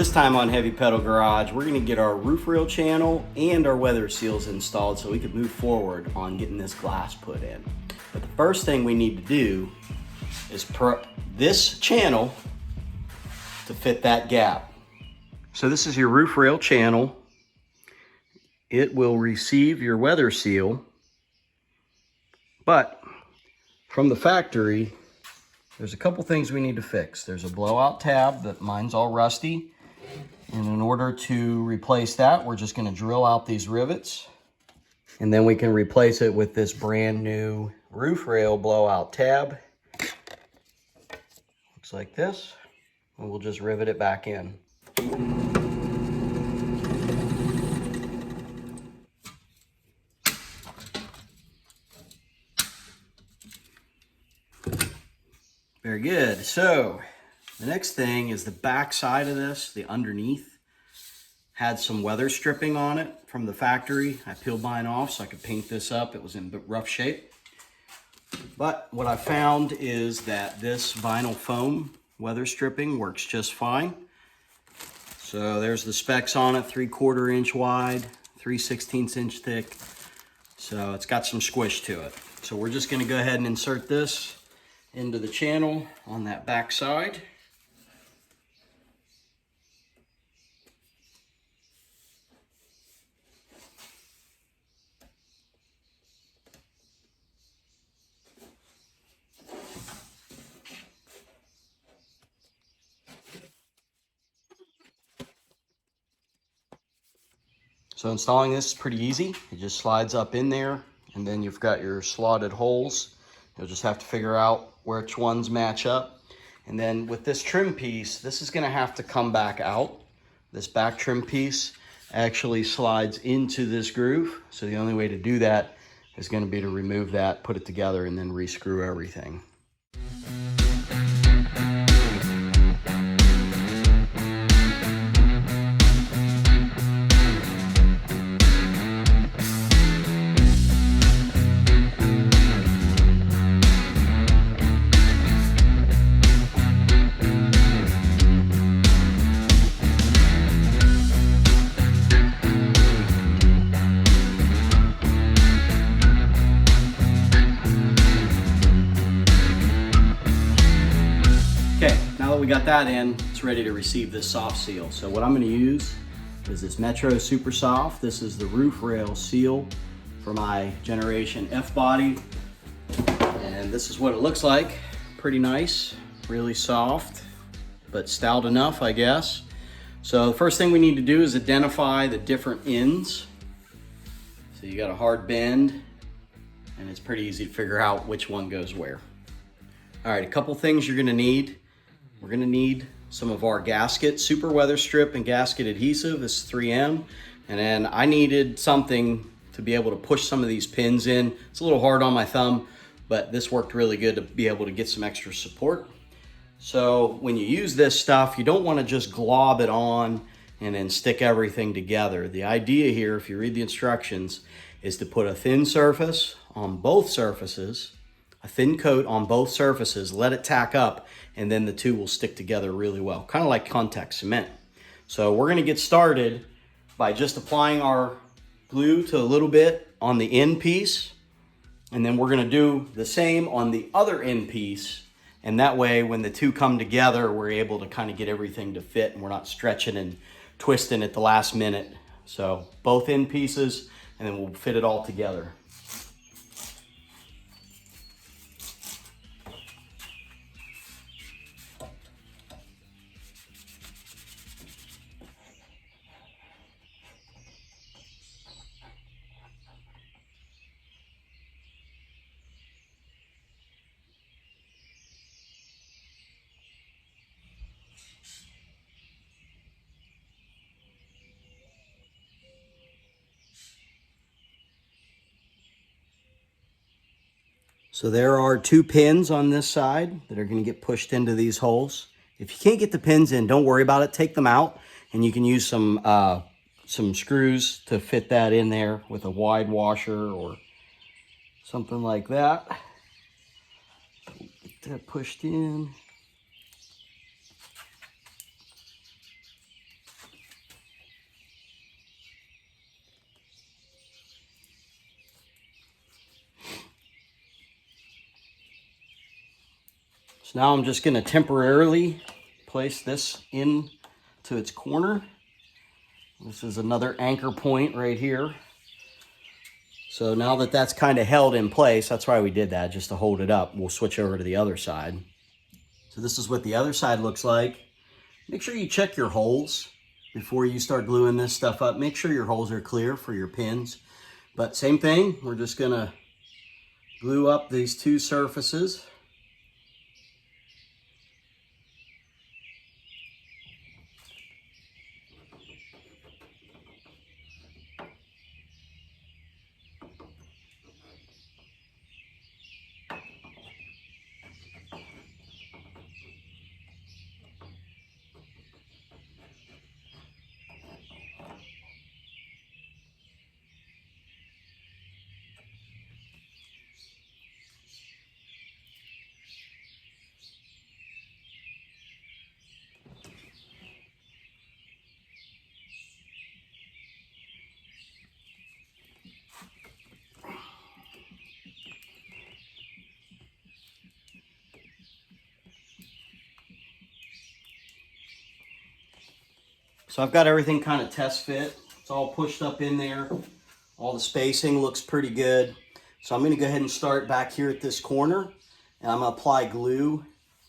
This time on Heavy Pedal Garage, we're going to get our roof rail channel and our weather seals installed so we can move forward on getting this glass put in. But the first thing we need to do is prep this channel to fit that gap. So this is your roof rail channel. It will receive your weather seal, but from the factory, there's a couple things we need to fix. There's a blowout tab that mine's all rusty. And in order to replace that, we're just going to drill out these rivets. And then we can replace it with this brand new roof rail blowout tab. Looks like this. And we'll just rivet it back in. Very good. So the next thing is the back side of this, the underneath, had some weather stripping on it from the factory. I peeled mine off so I could paint this up. It was in rough shape. But what I found is that this vinyl foam weather stripping works just fine. So there's the specs on it, 3/4 inch wide, 3/16 inch thick. So it's got some squish to it. So we're just gonna go ahead and insert this into the channel on that back side. So installing this is pretty easy. It just slides up in there, and then you've got your slotted holes. You'll just have to figure out which ones match up. And then with this trim piece, this is gonna have to come back out. This back trim piece actually slides into this groove. So the only way to do that is gonna be to remove that, put it together, and then re-screw everything. Okay, now that we got that in, it's ready to receive this soft seal. So what I'm going to use is this Metro Super Soft. This is the roof rail seal for my Generation F body. And this is what it looks like. Pretty nice, really soft, but stout enough, I guess. So the first thing we need to do is identify the different ends. So you got a hard bend, and it's pretty easy to figure out which one goes where. All right, a couple things you're going to need. We're gonna need some of our gasket, super weather strip and gasket adhesive. This is 3M. And then I needed something to be able to push some of these pins in. It's a little hard on my thumb, but this worked really good to be able to get some extra support. So when you use this stuff, you don't wanna just glob it on and then stick everything together. The idea here, if you read the instructions, is to put a thin surface on both surfaces, a thin coat on both surfaces, let it tack up, and then the two will stick together really well, kind of like contact cement. So we're gonna get started by just applying our glue to a little bit on the end piece, and then we're gonna do the same on the other end piece, and that way when the two come together, we're able to kind of get everything to fit and we're not stretching and twisting at the last minute. So both end pieces, and then we'll fit it all together. So there are 2 pins on this side that are going to get pushed into these holes. If you can't get the pins in, don't worry about it. Take them out, and you can use some screws to fit that in there with a wide washer or something like that. Get that pushed in. So now I'm just going to temporarily place this in to its corner. This is another anchor point right here. So now that that's kind of held in place, that's why we did that, just to hold it up. We'll switch over to the other side. So this is what the other side looks like. Make sure you check your holes before you start gluing this stuff up. Make sure your holes are clear for your pins. But same thing, we're just gonna glue up these two surfaces. So I've got everything kind of test fit. It's all pushed up in there. All the spacing looks pretty good. So I'm going to go ahead and start back here at this corner. And I'm going to apply glue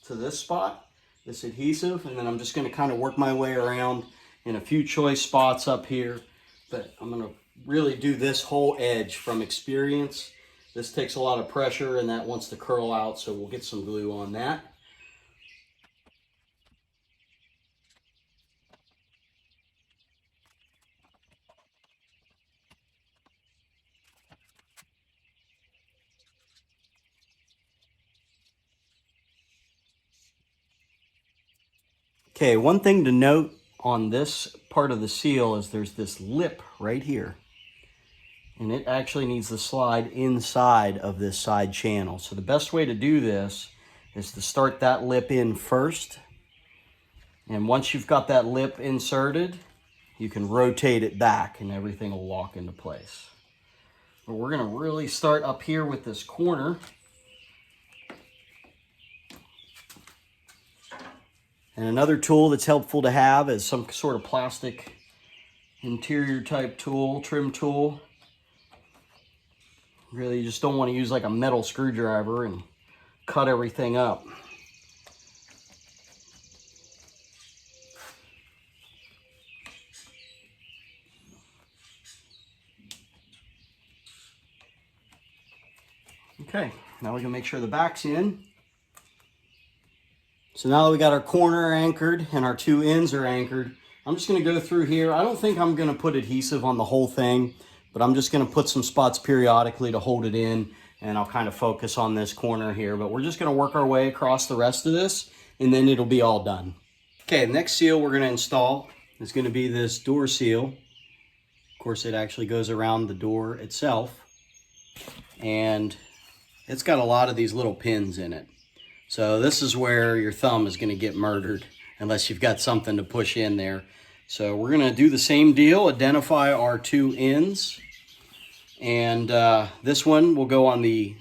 to this spot, this adhesive. And then I'm just going to kind of work my way around in a few choice spots up here. But I'm going to really do this whole edge from experience. This takes a lot of pressure and that wants to curl out. So we'll get some glue on that. Okay, one thing to note on this part of the seal is there's this lip right here. And it actually needs to slide inside of this side channel. So the best way to do this is to start that lip in first. And once you've got that lip inserted, you can rotate it back and everything will lock into place. But we're gonna really start up here with this corner. And another tool that's helpful to have is some sort of plastic interior type tool, trim tool. Really, you just don't want to use like a metal screwdriver and cut everything up. Okay, now we can make sure the back's in. So now that we got our corner anchored and our two ends are anchored, I'm just going to go through here. I don't think I'm going to put adhesive on the whole thing, but I'm just going to put some spots periodically to hold it in, and I'll kind of focus on this corner here. But we're just going to work our way across the rest of this, and then it'll be all done. Okay, the next seal we're going to install is going to be this door seal. Of course, it actually goes around the door itself, and it's got a lot of these little pins in it. So this is where your thumb is going to get murdered unless you've got something to push in there. So we're going to do the same deal, identify our two ends. And this one will go on the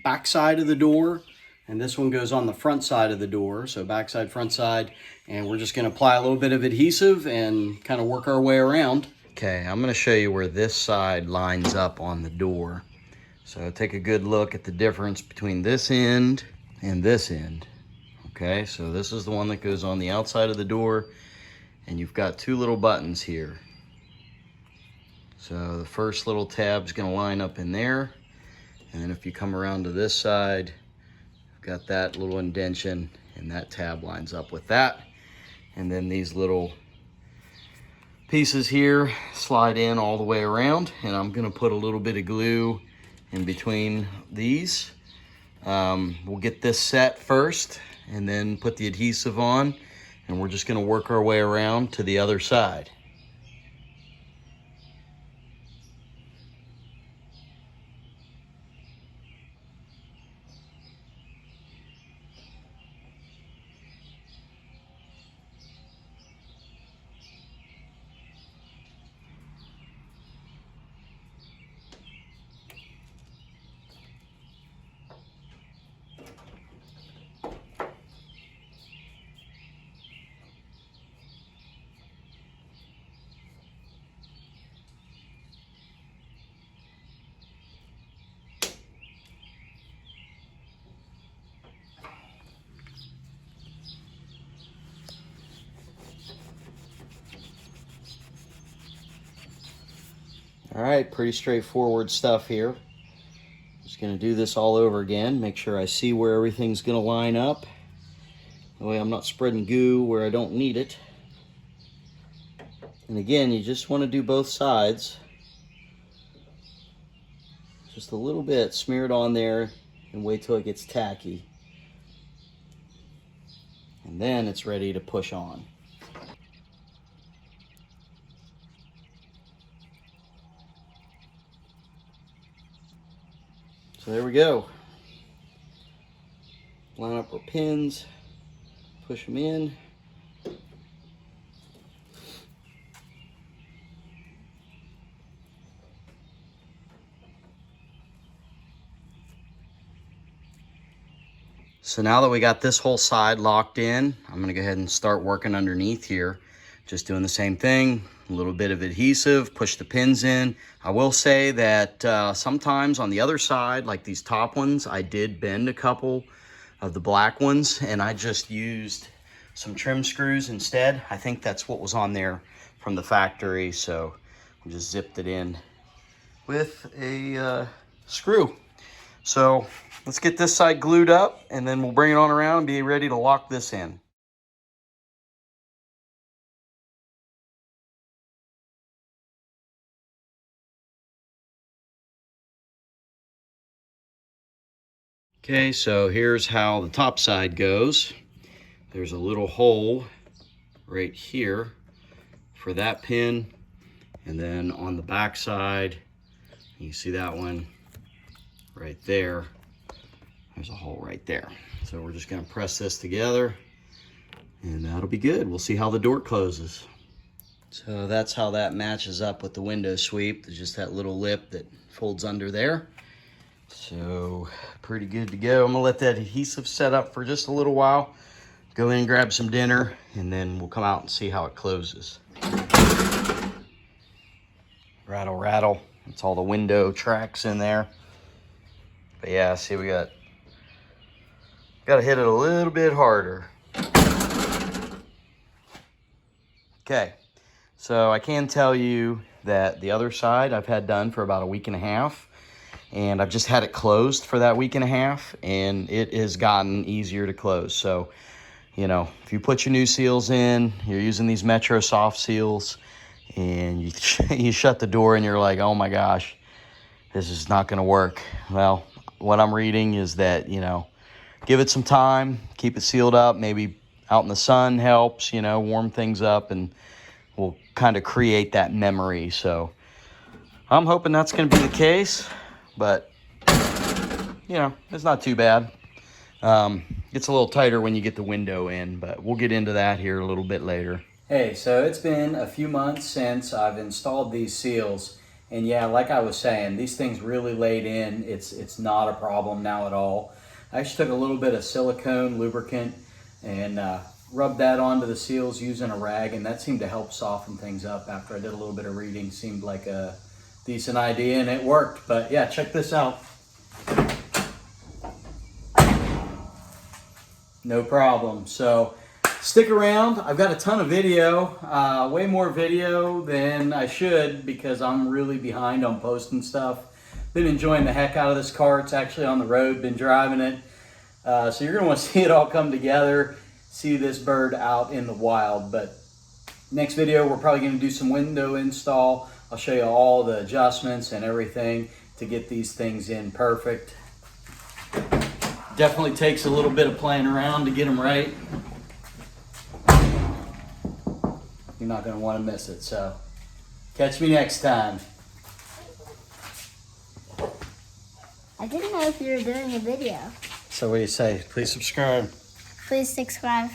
back side of the door, and this one goes on the front side of the door. So back side, front side, and we're just going to apply a little bit of adhesive and kind of work our way around. Okay, I'm going to show you where this side lines up on the door. So take a good look at the difference between this end and this end. Okay, so this is the one that goes on the outside of the door, and you've got two little buttons here. So the first little tab's gonna line up in there, and then if you come around to this side, you've got that little indention, and that tab lines up with that. And then these little pieces here slide in all the way around, and I'm gonna put a little bit of glue in between these. We'll get this set first and then put the adhesive on, and we're just going to work our way around to the other side. All right, pretty straightforward stuff here. Just gonna do this all over again, make sure I see where everything's gonna line up. That way I'm not spreading goo where I don't need it. And again, you just wanna do both sides. Just a little bit, smear it on there and wait till it gets tacky. And then it's ready to push on. So there we go. Line up our pins, push them in. So now that we got this whole side locked in, I'm gonna go ahead and start working underneath here. Just doing the same thing, a little bit of adhesive, push the pins in. I will say that sometimes on the other side, like these top ones, I did bend a couple of the black ones and I just used some trim screws instead. I think that's what was on there from the factory, so I just zipped it in with a screw. So let's get this side glued up and then we'll bring it on around and be ready to lock this in. Okay, so here's how the top side goes. There's a little hole right here for that pin. And then on the back side, you see that one right there. There's a hole right there. So we're just gonna press this together and that'll be good. We'll see how the door closes. So that's how that matches up with the window sweep. There's just that little lip that folds under there. So pretty good to go. I'm gonna let that adhesive set up for just a little while. Go in and grab some dinner and then we'll come out and see how it closes. Rattle, rattle. It's all the window tracks in there. But yeah, see, we got to hit it a little bit harder. Okay, so I can tell you that the other side I've had done for about a week and a half, and I've just had it closed for that week and a half, and it has gotten easier to close. So, you know, if you put your new seals in, you're using these Metro soft seals, and you shut the door and you're like, oh my gosh, this is not gonna work. Well, what I'm reading is that, you know, give it some time, keep it sealed up, maybe out in the sun helps, you know, warm things up, and we'll kind of create that memory. So I'm hoping that's gonna be the case, but you know, it's not too bad. It's a little tighter when you get the window in, but we'll get into that here a little bit later. Hey, so it's been a few months since I've installed these seals, and yeah, like I was saying, these things really laid in. It's not a problem now at all. I just took a little bit of silicone lubricant and rubbed that onto the seals using a rag, and that seemed to help soften things up. After I did a little bit of reading, seemed like a decent idea, and it worked. But yeah, check this out. No problem. So stick around. I've got a ton of video, way more video than I should because I'm really behind on posting stuff. Been enjoying the heck out of this car. It's actually on the road, been driving it. So you're gonna want to see it all come together, see this bird out in the wild. But next video, we're probably gonna do some window install. I'll show you all the adjustments and everything to get these things in perfect. Definitely takes a little bit of playing around to get them right. You're not gonna wanna miss it, so catch me next time. I didn't know if you were doing a video. So what do you say? Please subscribe. Please subscribe.